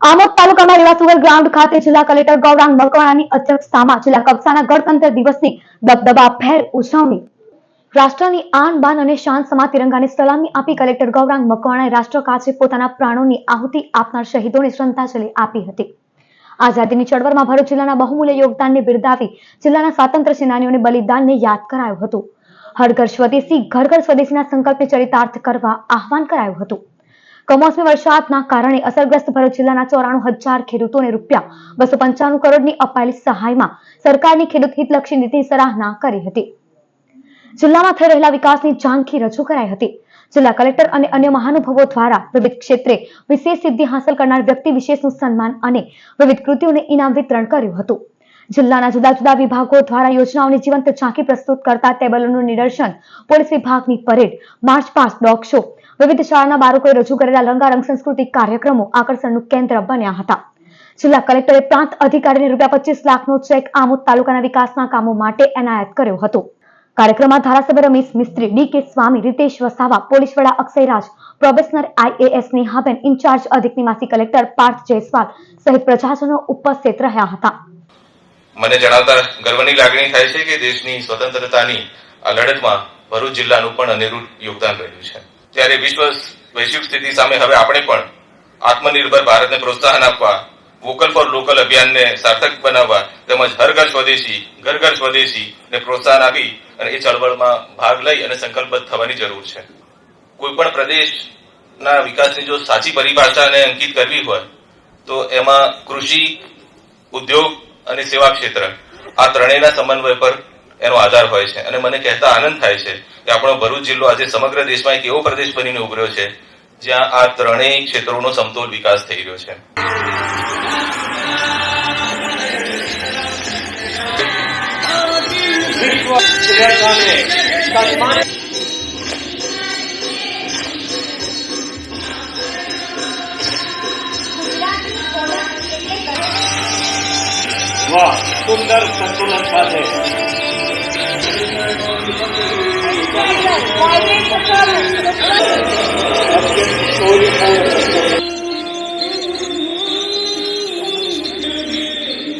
આમોદ તાલુકામાં રેવાસુગર ગ્રાઉન્ડ ખાતે જિલ્લા કલેક્ટર ગૌરાંગ મકવાણાની અધ્યક્ષતામાં જિલ્લા કક્ષાના ગણતંત્ર દિવસની દબદબાભેર ઉજવણી. રાષ્ટ્રની આન બાન અને શાન સમા તિરંગાને સલામી આપી કલેક્ટર ગૌરાંગ મકવાણાએ રાષ્ટ્ર કાજે પોતાના પ્રાણોની આહુતિ આપનાર શહીદોને શ્રદ્ધાંજલિ આપી હતી. આઝાદીની ચળવળમાં ભરૂચ જિલ્લાના બહુમૂલ્ય યોગદાનને બિરદાવી જિલ્લાના સ્વાતંત્ર્ય સેનાનીઓને બલિદાનને યાદ કરાયું હતું. હર ઘર સ્વદેશી ઘર ઘર સ્વદેશીના સંકલ્પને ચરિતાર્થ કરવા આહવાન કરાયું હતું. કમોસમી વરસાદના કારણે અસરગ્રસ્ત ભરૂચ જિલ્લાના 94,000 ખેડૂતોને ₹295 કરોડની અપાયેલી સહાયમાં સરકારની ખેડૂત હિતલક્ષી નીતિની સરાહના કરી હતી. જિલ્લામાં થઈ રહેલા વિકાસની ઝાંખી રજૂ કરાઈ હતી. જિલ્લા કલેક્ટર અને અન્ય મહાનુભાવો દ્વારા વિવિધ ક્ષેત્રે વિશેષ સિદ્ધિ હાંસલ કરનાર વ્યક્તિ વિશેષનું સન્માન અને વિવિધ કૃતિઓને ઇનામ વિતરણ કર્યું હતું. જિલ્લાના જુદા જુદા વિભાગો દ્વારા યોજનાઓની જીવંત ઝાંખી પ્રસ્તુત કરતા ટેબલોનું નિદર્શન, પોલીસ વિભાગની પરેડ, માર્ચ પાસ્ટ, ડોગ શો, વિવિધ શાળાના બાળકોએ રજૂ કરેલા રંગારંગ સાંસ્કૃતિક કાર્યક્રમો આકર્ષણનું કેન્દ્ર બન્યા હતા. જિલ્લા કલેક્ટરે પ્રાંત અધિકારીને ₹25 લાખનો ચેક આમોદ તાલુકાના વિકાસના કામો માટે એનાયત કર્યો હતો. કાર્યક્રમમાં ધારાસભ્ય રમેશ મિસ્ત્રી, ડી.કે. સ્વામી, રીતેશ વસાવા, પોલીસ વડા અક્ષયરાજ, પ્રોબેશનર IAS નેહાબેન, ઇન્ચાર્જ અધિક નિવાસી કલેક્ટર પાર્થ જયસ્વાલ સહિત પ્રજાજનો ઉપસ્થિત રહ્યા હતા. મને જણાવતા ગર્વની લાગણી થાય છે કે દેશની સ્વતંત્રતાની આ લડતમાં ભરૂચ જિલ્લાનું પણ અનેરું યોગદાન રહ્યું છે. ત્યારે વૈશ્વિક સ્થિતિ સામે હવે આપણે પણ આત્મનિર્ભર ભારતને પ્રોત્સાહન આપવા, વોકલ ફોર લોકલ અભિયાનને સાર્થક બનાવવા તેમજ હર ઘર સ્વદેશી ઘર ઘર સ્વદેશી ને પ્રોત્સાહન આપી અને એ ચળવળમાં ભાગ લઈ અને સંકલ્પબદ્ધ થવાની જરૂર છે. કોઈ પણ પ્રદેશના વિકાસની જો સાચી પરિભાષાને અંકિત કરવી હોય તો એમાં કૃષિ, ઉદ્યોગ અને સેવા ક્ષેત્ર આ ત્રણેયના સમન્વય પર એનો આધાર હોય છે. અને મને કહેતા આનંદ થાય છે કે આપણો ભરૂચ જિલ્લો આજે સમગ્ર દેશમાં એક એવો પ્રદેશ બનીને ઉભર્યો છે જ્યાં આ ત્રણેય ક્ષેત્રોનો સમતોલ વિકાસ થઈ રહ્યો છે. સુંદર સંતુલન સાથે સ્ટોરી